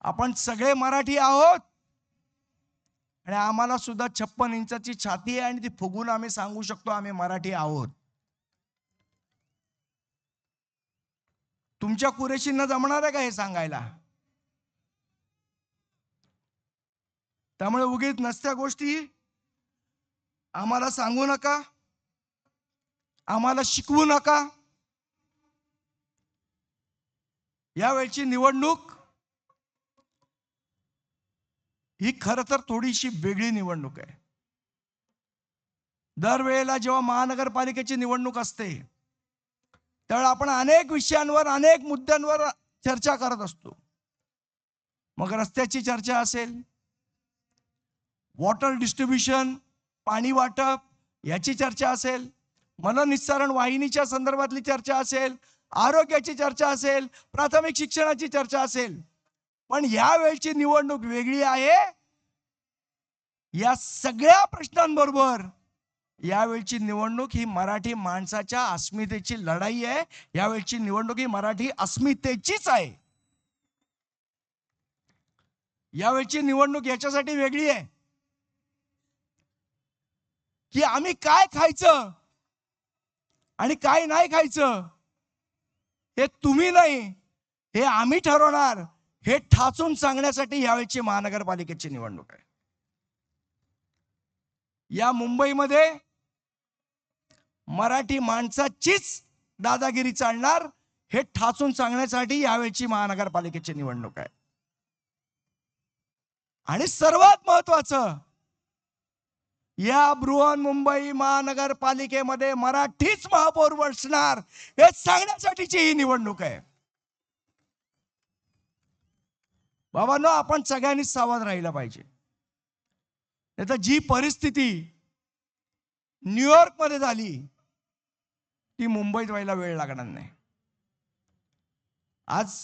आपण सगळे मराठी आहोत आणि आम्हाला सुद्धा 56 इंचाची छाती आहे आणि ती फुगून आम्ही सांगू शकतो आम्ही मराठी आहोत. तुमच्या कुरेशींना जमणार आहे का हे सांगायला? त्यामुळे उगीच नसत्या गोष्टी आम्हाला सांगू नका, आम्हाला शिकवू नका. यावेळची निवडणूक ही खरं तर थोडीशी वेगळी निवडणूक आहे. दरवेळेला जेव्हा महानगरपालिकेची निवडणूक असते त्यावेळेला आपण अनेक विषयांवर अनेक मुद्द्यांवर चर्चा करत असतो. मग रस्त्याची चर्चा असेल, वॉटर डिस्ट्रीब्युशन, पाणी वाटप याची चर्चा असेल, मलनिस्सारण वाहिनीच्या संदर्भातली चर्चा असेल, आरोग्याची चर्चा असेल, प्राथमिक शिक्षणाची चर्चा असेल. पण यावेळची निवडणूक वेगळी आहे. या सगळ्या प्रश्नांबरोबर यावेळची निवडणूक ही मराठी माणसाच्या अस्मितेची लढाई आहे. यावेळची निवडणूक ही मराठी अस्मितेचीच आहे. यावेळची निवडणूक याच्यासाठी वेगळी आहे की आम्ही काय खायचं आणि काय नाही खायचं हे तुम्ही नाही, हे आम्ही ठरवणार, हे ठासून सांगण्यासाठी यावेळची महानगरपालिकेची निवडणूक आहे. या मुंबईमध्ये मराठी माणसाचीच दादागिरी चालणार हे ठासून सांगण्यासाठी यावेळची महानगरपालिकेची निवडणूक आहे. आणि सर्वात महत्वाचं, या बृहन्मुंबई महानगरपालिकेमध्ये मराठीच महापौर बसणार हे सांगण्यासाठीची ही निवडणूक आहे. बाबांनो, आपण सगळ्यांनी सावध राहिलं पाहिजे. नाहीतर जी परिस्थिती न्यूयॉर्क मध्ये झाली ती मुंबईत व्हायला वेळ लागणार नाही. आज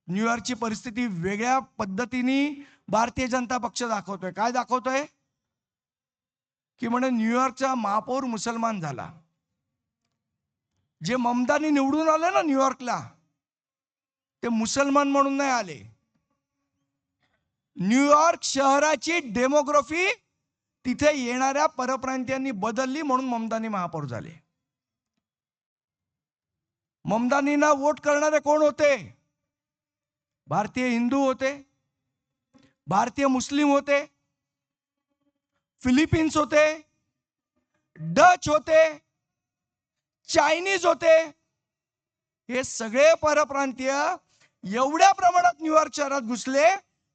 न्यूयॉर्कची परिस्थिती वेगळ्या पद्धतीने भारतीय जनता पक्ष दाखवतोय. काय दाखवतोय की म्हणे न्यूयॉर्कचा महापौर मुसलमान झाला. जे ममतानी निवडून आले ना न्यूयॉर्कला, ते मुसलमान म्हणून नाही आले. न्यूयॉर्क शहराची डेमोग्राफी तिथे येणाऱ्या परप्रांतीयांनी बदलली म्हणून ममतानी महापौर झाले. ममतानींना वोट करणारे कोण होते? भारतीय हिंदू होते, भारतीय मुस्लिम होते, फिलिपिन्स होते, डच होते, चायनीज होते. हे सगळे परप्रांतीय एवढ्या प्रमाणात न्यूयॉर्क शहरात घुसले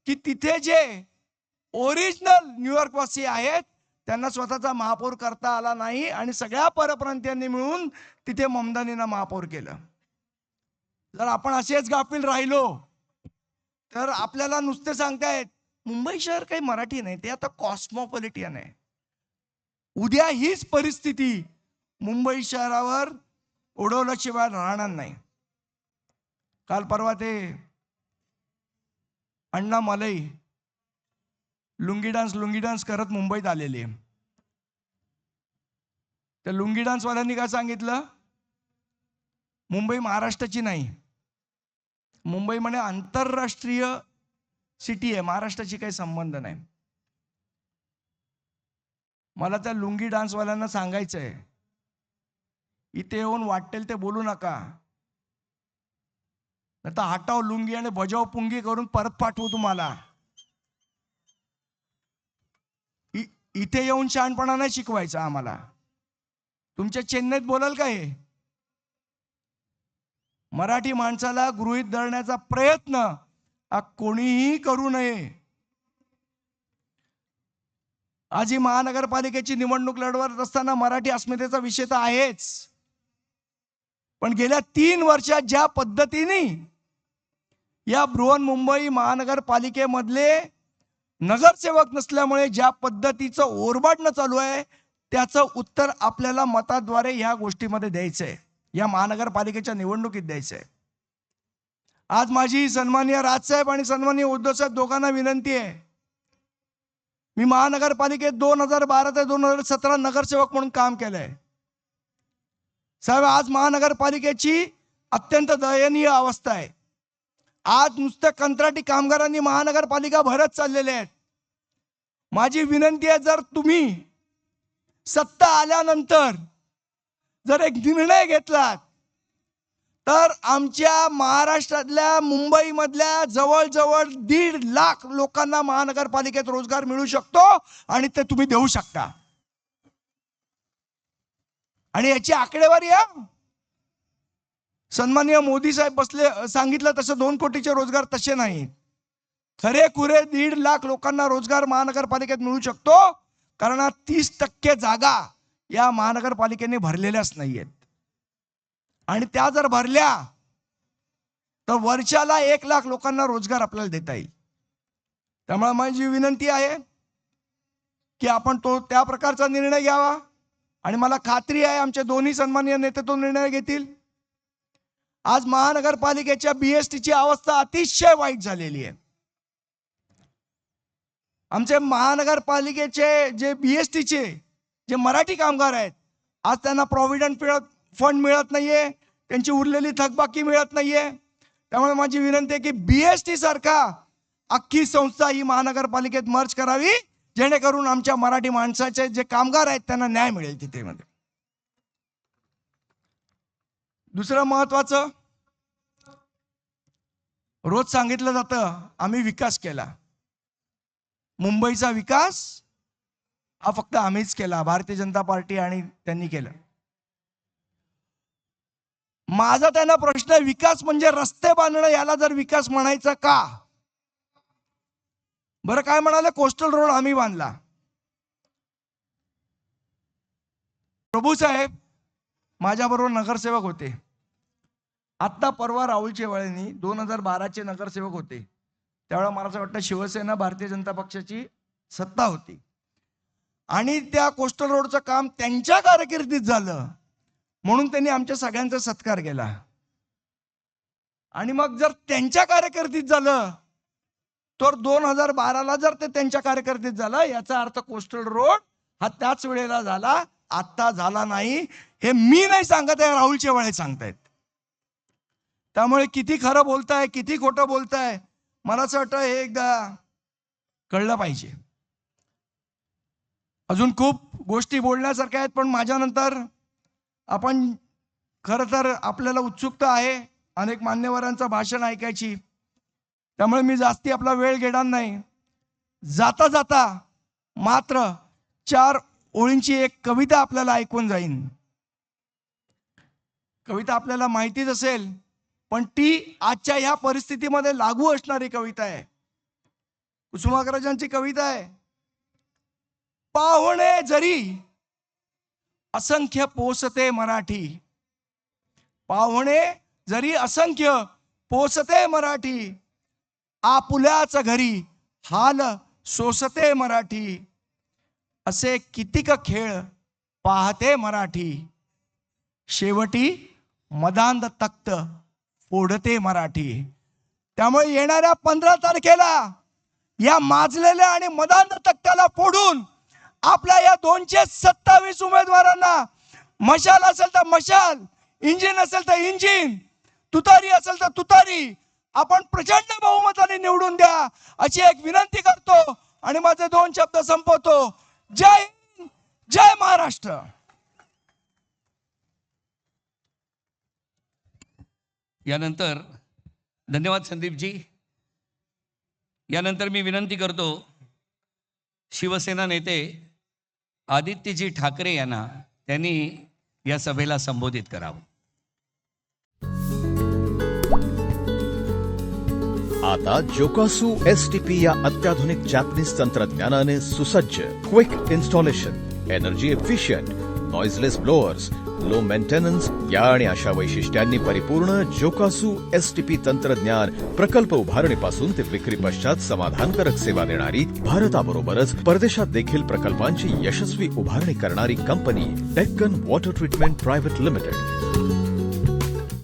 की तिथे जे ओरिजिनल न्यूयॉर्क वासी आहेत त्यांना स्वतःचा महापौर करता आला नाही आणि सगळ्या परप्रांतीयांनी मिळून तिथे ममतानींना महापौर केलं. जर आपण असेच गाफील राहिलो तर आपल्याला नुसते सांगतायत मुंबई शहर काही मराठी नाही, ते आता कॉस्मोपॉलिटियन आहे. उद्या हीच परिस्थिती मुंबई शहरावर ओढवल्याशिवाय राहणार नाही. काल परवा ते अण्णा मलई लुंगी डान्स करत मुंबईत आलेले. त्या लुंगी डान्स वाल्यांनी काय सांगितलं, मुंबई महाराष्ट्राची नाही, मुंबई म्हणे आंतरराष्ट्रीय सिटी आहे, महाराष्ट्राची काही संबंध नाही. मला त्या लुंगी डान्स वाल्यांना सांगायचंय, इथे येऊन वाटेल ते बोलू नका, नाही तर हटाव लुंगी आणि बजाव पुंगी करून परत पाठवू तुम्हाला. इथे येऊन शहाणपणा नाही शिकवायचा आम्हाला. तुमच्या चेन्नईत बोलाल का हे? मराठी माणसाला गृहीत धरण्याचा प्रयत्न हा कोणीही करू नये. आज ही महानगरपालिकेची निवडणूक लढवत असताना मराठी अस्मितेचा विषय तर आहेच, पण गेल्या 3 वर्षात ज्या पद्धतीने या बृहन्मुंबई महानगरपालिकेमधले नगरसेवक नसल्यामुळे ज्या पद्धतीचं ओरबाडणं चालू आहे त्याचं उत्तर आपल्याला मताद्वारे ह्या गोष्टीमध्ये द्यायचंय, या महानगरपालिकेच्या निवडणुकीत द्यायचंय. आज माझी सन्माननीय राजसाहेब आणि सन्माननीय उद्धवसाहेब दोघांना विनंती आहे. मी महानगरपालिकेत 2012 ते 2017 नगरसेवक म्हणून काम केलंय. साहेब, आज महानगरपालिकेची अत्यंत दयनीय अवस्था आहे. आज नुसतं कंत्राटी कामगारांनी महानगरपालिका भरत चाललेले आहेत. माझी विनंती आहे, जर तुम्ही सत्ता आल्यानंतर जर एक निर्णय घेतलात तर आमच्या महाराष्ट्रातल्या मुंबईमधल्या जवळजवळ 1.5 लाख लोकांना महानगरपालिकेत रोजगार मिळू शकतो आणि ते तुम्ही देऊ शकता. आणि याची आकडेवारी आहे. सन्माननीय मोदी साहेब बसले सांगितलं तसं 2 कोटीचे रोजगार तसे नाहीत. खरेखुरे 1.5 लाख लोकांना रोजगार महानगरपालिकेत मिळू शकतो, कारण 30% जागा या महानगरपालिकेने भरलेल्याच नाहीयेत. आणि त्या जर भरल्या तर वर्षाला 1 लाख लोकांना रोजगार आपल्याला देता येईल. त्यामुळे माझी विनंती आहे की आपण त्या प्रकारचा निर्णय घ्यावा. आणि मला खात्री आहे आमचे दोन्ही सन्माननीय नेते तो निर्णय घेतील. आज महानगरपालिकेच्या BSTची अवस्था अतिशय वाईट झालेली आहे. आमचे महानगरपालिकेचे जे BSTचे जे मराठी कामगार आहेत, आज त्यांना प्रॉव्हिडंट फंड मिळत नाहीये, त्यांची उरलेली थकबाकी मिळत नाहीये. त्यामुळे माझी विनंती आहे की BST सारखा अख्खी संस्था ही महानगरपालिकेत मर्ज करावी, जेणेकरून आमच्या मराठी माणसाचे जे कामगार आहेत त्यांना न्याय मिळेल तिथे मध्ये. दुसरं महत्वाचं, रोज सांगितलं जातं आम्ही विकास केला. मुंबईचा विकास हा फक्त आम्हीच केला, भारतीय जनता पार्टी आणि त्यांनी केलं. माझा त्यांना प्रश्न आहे, विकास म्हणजे रस्ते बांधणं याला जर विकास म्हणायचं का? बरं काय म्हणाले, कोस्टल रोड आम्ही बांधला. प्रभू साहेब माझ्याबरोबर नगरसेवक होते. आत्ता परवा राहुल शेवाळेंनी 2012चे नगरसेवक होते. त्यावेळेला मला असं वाटतं शिवसेना भारतीय जनता पक्षाची सत्ता होती आणि त्या कोस्टल रोडचं काम त्यांच्या कारकिर्दीत झालं म्हणून त्यांनी आमच्या सगळ्यांचा सत्कार केला. आणि मग जर त्यांच्या कारकिर्दीत झालं तर 2012ला जर ते त्यांच्या कारकिर्दीत झालं, याचा अर्थ कोस्टल रोड हा त्याच वेळेला झाला, आत्ता झाला नाही. हे मी नाही सांगत आहे, राहुल शेवाळे सांगतायत. त्यामुळे किती खरं बोलताय किती खोटं बोलताय मला असं वाटतं हे एकदा कळलं पाहिजे. अजून खूप गोष्टी बोलण्यासारख्या आहेत, पण माझ्यानंतर आपण खरं तर आपल्याला उत्सुकता आहे अनेक मान्यवरांचं भाषण ऐकायची. त्यामुळे मी जास्ती आपला वेळ घेणार नाही. जाता जाता मात्र 4 ओळींची एक कविता आपल्याला ऐकून जाईन. कविता आपल्याला माहितीच असेल, पण ती आजच्या ह्या परिस्थितीमध्ये लागू असणारी कविता आहे. कुसुमाग्रजांची कविता आहे. पाहुणे जरी असंख्य पोसते मराठी, पाहुणे जरी असंख्य पोसते मराठी, आपुल्याच घरी हाल सोसते मराठी, असे कितीक खेळ पाहते मराठी, शेवटी मदांध तख्त फोडते मराठी. त्यामुळे येणाऱ्या 15 तारखेला या माजलेल्या आणि मदांध तख्ताला फोडून आपल्या या 227 उमेदवारांना, मशाल असेल तर मशाल, इंजिन असेल तर इंजिन, तुतारी असेल तर तुतारी, आपण प्रचंड बहुमताने निवडून द्या अशी एक विनंती करतो आणि माझे 2 शब्द संपवतो. जय हिंद, जय महाराष्ट्र. यानंतर धन्यवाद संदीपजी. यानंतर मी विनंती करतो शिवसेना नेते आदित्यजी ठाकरे यांना, त्यांनी या सभेला संबोधित करावं. आता जोकासू STP या अत्याधुनिक जॅपनीज तंत्रज्ञानाने सुसज्ज, quick installation, energy efficient, noiseless blowers, low maintenance या आणि अशा वैशिष्ट्यांनी परिपूर्ण जोकासू STP तंत्रज्ञान प्रकल्प उभारणीपासून ते विक्री पश्चात समाधानकारक सेवा देणारी, भारताबरोबरच परदेशात देखील प्रकल्पांची यशस्वी उभारणी करणारी company Deccan water treatment private limited.